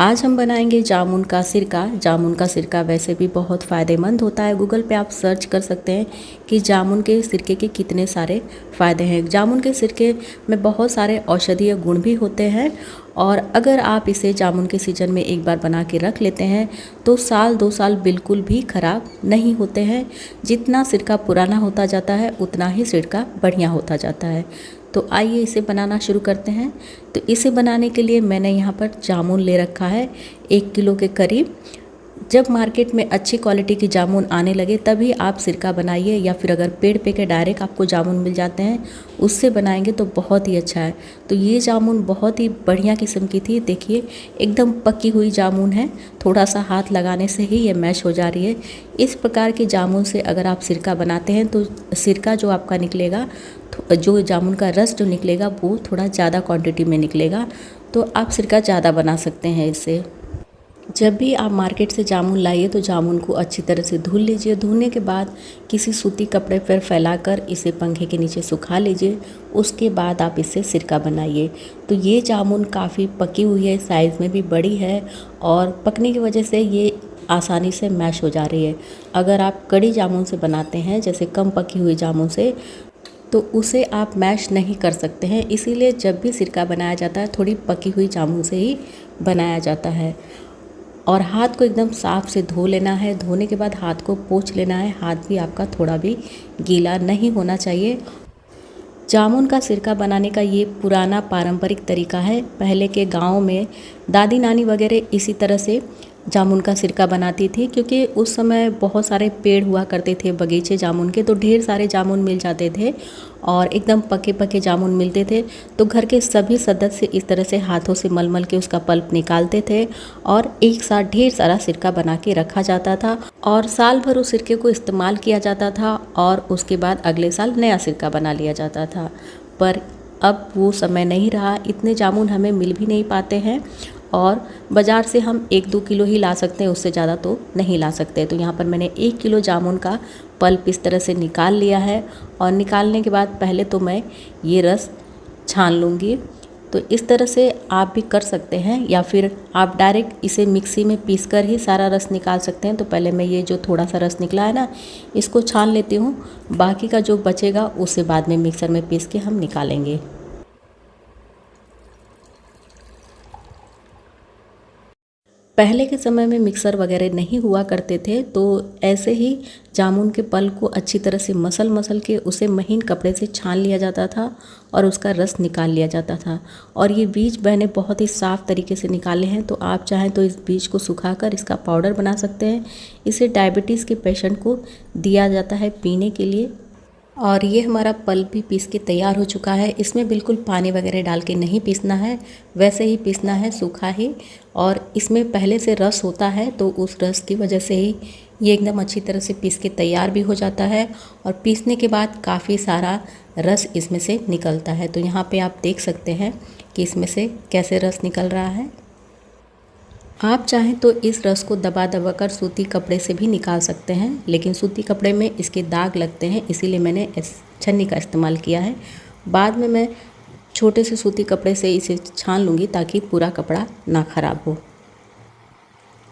आज हम बनाएंगे जामुन का सिरका। जामुन का सिरका वैसे भी बहुत फ़ायदेमंद होता है। गूगल पे आप सर्च कर सकते हैं कि जामुन के सिरके के कितने सारे फ़ायदे हैं। जामुन के सिरके में बहुत सारे औषधीय गुण भी होते हैं और अगर आप इसे जामुन के सीजन में एक बार बना के रख लेते हैं तो साल 2 साल बिल्कुल भी ख़राब नहीं होते हैं। जितना सिरका पुराना होता जाता है उतना ही सिरका बढ़िया होता जाता है। तो आइए इसे बनाना शुरू करते हैं। तो इसे बनाने के लिए मैंने यहाँ पर जामुन ले रखा है 1 किलो के करीब। जब मार्केट में अच्छी क्वालिटी की जामुन आने लगे तभी आप सिरका बनाइए, या फिर अगर पेड़ पे के डायरेक्ट आपको जामुन मिल जाते हैं उससे बनाएंगे तो बहुत ही अच्छा है। तो ये जामुन बहुत ही बढ़िया किस्म की थी। देखिए एकदम पकी हुई जामुन है, थोड़ा सा हाथ लगाने से ही ये मैश हो जा रही है। इस प्रकार की जामुन से अगर आप सिरका बनाते हैं तो सिरका जो आपका निकलेगा, जो जामुन का रस जो निकलेगा वो थोड़ा ज़्यादा क्वांटिटी में निकलेगा, तो आप सिरका ज़्यादा बना सकते हैं इससे। जब भी आप मार्केट से जामुन लाइए तो जामुन को अच्छी तरह से धुल लीजिए। धुलने के बाद किसी सूती कपड़े पर फैलाकर इसे पंखे के नीचे सुखा लीजिए। उसके बाद आप इससे सिरका बनाइए। तो ये जामुन काफ़ी पकी हुई है, साइज़ में भी बड़ी है और पकने की वजह से ये आसानी से मैश हो जा रही है। अगर आप कड़ी जामुन से बनाते हैं, जैसे कम पकी हुई जामुन से, तो उसे आप मैश नहीं कर सकते हैं। इसीलिए जब भी सिरका बनाया जाता है थोड़ी पकी हुई जामुन से ही बनाया जाता है। और हाथ को एकदम साफ़ से धो लेना है। धोने के बाद हाथ को पोंछ लेना है। हाथ भी आपका थोड़ा भी गीला नहीं होना चाहिए। जामुन का सिरका बनाने का ये पुराना पारंपरिक तरीका है। पहले के गाँव में दादी नानी वगैरह इसी तरह से जामुन का सिरका बनाती थी, क्योंकि उस समय बहुत सारे पेड़ हुआ करते थे बगीचे जामुन के, तो ढेर सारे जामुन मिल जाते थे और एकदम पके पके जामुन मिलते थे। तो घर के सभी सदस्य इस तरह से हाथों से मल मल के उसका पल्प निकालते थे और एक साथ ढेर सारा सिरका बना के रखा जाता था और साल भर उस सिरके को इस्तेमाल किया जाता था और उसके बाद अगले साल नया सिरका बना लिया जाता था। पर अब वो समय नहीं रहा। इतने जामुन हमें मिल भी नहीं पाते हैं और बाज़ार से हम 1-2 किलो ही ला सकते हैं, उससे ज़्यादा तो नहीं ला सकते। तो यहाँ पर मैंने 1 किलो जामुन का पल्प इस तरह से निकाल लिया है और निकालने के बाद पहले तो मैं ये रस छान लूँगी। तो इस तरह से आप भी कर सकते हैं, या फिर आप डायरेक्ट इसे मिक्सी में पीसकर ही सारा रस निकाल सकते हैं। तो पहले मैं ये जो थोड़ा सा रस निकला है ना, इसको छान लेती हूँ। बाकी का जो बचेगा उसे बाद में मिक्सर में पीस के हम निकालेंगे। पहले के समय में मिक्सर वगैरह नहीं हुआ करते थे, तो ऐसे ही जामुन के पल्प को अच्छी तरह से मसल मसल के उसे महीन कपड़े से छान लिया जाता था और उसका रस निकाल लिया जाता था। और ये बीज मैंने बहुत ही साफ़ तरीके से निकाले हैं। तो आप चाहें तो इस बीज को सुखाकर इसका पाउडर बना सकते हैं। इसे डायबिटीज़ के पेशेंट को दिया जाता है पीने के लिए। और ये हमारा पल्प भी पीस के तैयार हो चुका है। इसमें बिल्कुल पानी वगैरह डाल के नहीं पीसना है, वैसे ही पीसना है, सूखा ही। और इसमें पहले से रस होता है तो उस रस की वजह से ही ये एकदम अच्छी तरह से पीस के तैयार भी हो जाता है और पीसने के बाद काफ़ी सारा रस इसमें से निकलता है। तो यहाँ पे आप देख सकते हैं कि इसमें से कैसे रस निकल रहा है। आप चाहें तो इस रस को दबा दबा कर सूती कपड़े से भी निकाल सकते हैं, लेकिन सूती कपड़े में इसके दाग लगते हैं, इसीलिए मैंने इस छन्नी का इस्तेमाल किया है। बाद में मैं छोटे से सूती कपड़े से इसे छान लूँगी ताकि पूरा कपड़ा ना ख़राब हो।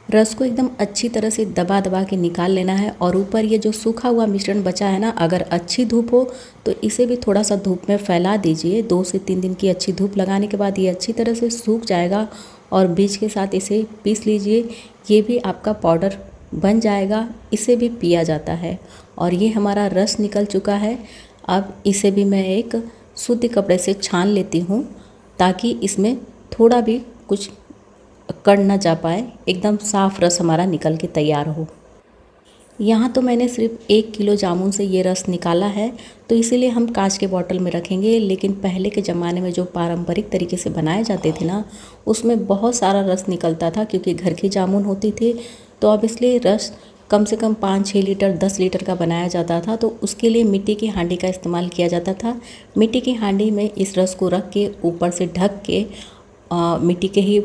रस को एकदम अच्छी तरह से दबा दबा के निकाल लेना है। और ऊपर ये जो सूखा हुआ मिश्रण बचा है ना, अगर अच्छी धूप हो तो इसे भी थोड़ा सा धूप में फैला दीजिए। 2 से 3 दिन की अच्छी धूप लगाने के बाद ये अच्छी तरह से सूख जाएगा और बीज के साथ इसे पीस लीजिए। ये भी आपका पाउडर बन जाएगा, इसे भी पिया जाता है। और ये हमारा रस निकल चुका है। अब इसे भी मैं एक सूती कपड़े से छान लेती हूँ ताकि इसमें थोड़ा भी कुछ कण ना जा पाए, एकदम साफ़ रस हमारा निकल के तैयार हो। यहाँ तो मैंने सिर्फ 1 किलो जामुन से ये रस निकाला है, तो इसीलिए हम कांच के बॉटल में रखेंगे। लेकिन पहले के ज़माने में जो पारंपरिक तरीके से बनाए जाते थे ना, उसमें बहुत सारा रस निकलता था, क्योंकि घर की जामुन होती थी। तो अब इसलिए रस कम से कम 5-6 लीटर 10 लीटर का बनाया जाता था। तो उसके लिए मिट्टी की हांडी का इस्तेमाल किया जाता था। मिट्टी की हांडी में इस रस को रख के ऊपर से ढक के मिट्टी के ही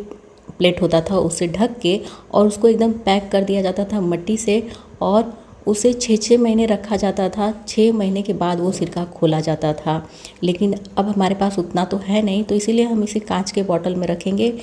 प्लेट होता था उससे ढक के, और उसको एकदम पैक कर दिया जाता था मट्टी से, और उसे 6-6 महीने रखा जाता था। 6 महीने के बाद वो सिरका खोला जाता था। लेकिन अब हमारे पास उतना तो है नहीं, तो इसीलिए हम इसे कांच के बॉटल में रखेंगे।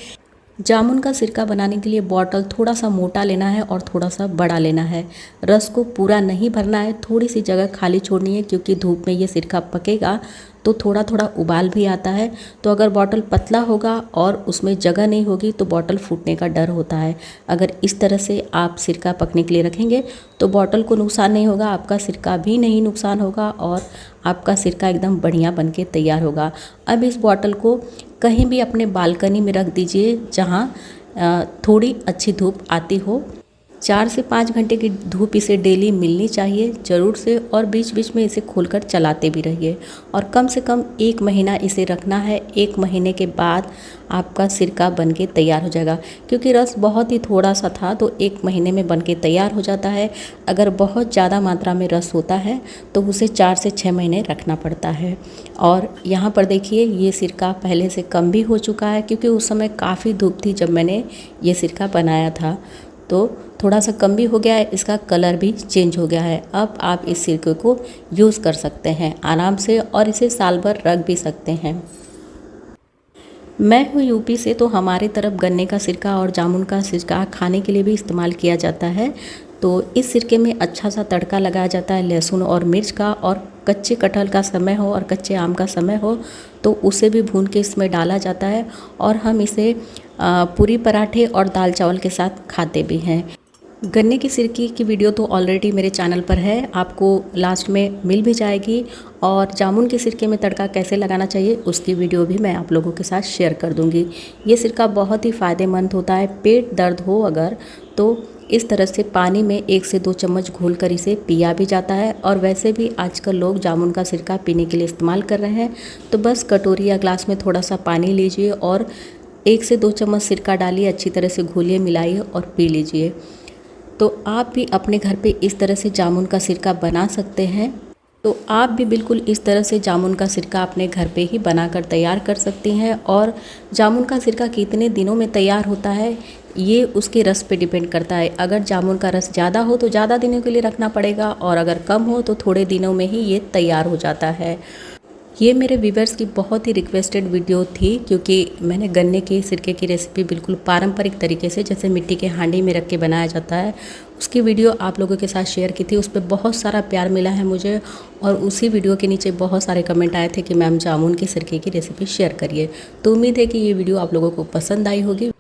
जामुन का सिरका बनाने के लिए बॉटल थोड़ा सा मोटा लेना है और थोड़ा सा बड़ा लेना है। रस को पूरा नहीं भरना है, थोड़ी सी जगह खाली छोड़नी है, क्योंकि धूप में ये सिरका पकेगा तो थोड़ा थोड़ा उबाल भी आता है। तो अगर बॉटल पतला होगा और उसमें जगह नहीं होगी तो बॉटल फूटने का डर होता है। अगर इस तरह से आप सिरका पकने के लिए रखेंगे तो बॉटल को नुकसान नहीं होगा, आपका सिरका भी नहीं नुकसान होगा और आपका सिरका एकदम बढ़िया बन के तैयार होगा। अब इस बॉटल को कहीं भी अपने बालकनी में रख दीजिए जहाँ थोड़ी अच्छी धूप आती हो। 4 से 5 घंटे की धूप इसे डेली मिलनी चाहिए ज़रूर से, और बीच बीच में इसे खोलकर चलाते भी रहिए। और कम से कम 1 महीना इसे रखना है। 1 महीने के बाद आपका सिरका बन के तैयार हो जाएगा। क्योंकि रस बहुत ही थोड़ा सा था तो 1 महीने में बन के तैयार हो जाता है। अगर बहुत ज़्यादा मात्रा में रस होता है तो उसे 4 से 6 महीने रखना पड़ता है। और यहाँ पर देखिए ये सिरका पहले से कम भी हो चुका है, क्योंकि उस समय काफ़ी धूप थी जब मैंने ये सिरका बनाया था। तो थोड़ा सा कम भी हो गया है, इसका कलर भी चेंज हो गया है। अब आप इस सिरके को यूज़ कर सकते हैं आराम से और इसे साल भर रख भी सकते हैं। मैं हूँ यूपी से, तो हमारे तरफ गन्ने का सिरका और जामुन का सिरका खाने के लिए भी इस्तेमाल किया जाता है। तो इस सिरके में अच्छा सा तड़का लगाया जाता है लहसुन और मिर्च का, और कच्चे कटहल का समय हो और कच्चे आम का समय हो तो उसे भी भून के इसमें डाला जाता है। और हम इसे पूरी पराठे और दाल चावल के साथ खाते भी हैं। गन्ने की सिरकी की वीडियो तो ऑलरेडी मेरे चैनल पर है, आपको लास्ट में मिल भी जाएगी। और जामुन के सिरके में तड़का कैसे लगाना चाहिए उसकी वीडियो भी मैं आप लोगों के साथ शेयर कर दूंगी। ये सिरका बहुत ही फ़ायदेमंद होता है। पेट दर्द हो अगर तो इस तरह से पानी में 1 से 2 चम्मच घोल कर इसे पिया भी जाता है। और वैसे भी आजकल लोग जामुन का सिरका पीने के लिए इस्तेमाल कर रहे हैं। तो बस कटोरी या ग्लास में थोड़ा सा पानी लीजिए और 1 से 2 चम्मच सिरका डालिए, अच्छी तरह से घोलिए, मिलाइए और पी लीजिए। तो आप भी अपने घर पे इस तरह से जामुन का सिरका बना सकते हैं। तो आप भी बिल्कुल इस तरह से जामुन का सिरका अपने घर पे ही बनाकर तैयार कर सकती हैं। और जामुन का सिरका कितने दिनों में तैयार होता है ये उसके रस पे डिपेंड करता है। अगर जामुन का रस ज़्यादा हो तो ज़्यादा दिनों के लिए रखना पड़ेगा, और अगर कम हो तो थोड़े दिनों में ही ये तैयार हो जाता है। ये मेरे व्यूवर्स की बहुत ही रिक्वेस्टेड वीडियो थी, क्योंकि मैंने गन्ने के सिरके की रेसिपी बिल्कुल पारंपरिक तरीके से, जैसे मिट्टी के हांडी में रख के बनाया जाता है, उसकी वीडियो आप लोगों के साथ शेयर की थी। उस पर बहुत सारा प्यार मिला है मुझे, और उसी वीडियो के नीचे बहुत सारे कमेंट आए थे कि मैम जामुन के सिरके की रेसिपी शेयर करिए। तो उम्मीद है कि ये वीडियो आप लोगों को पसंद आई होगी।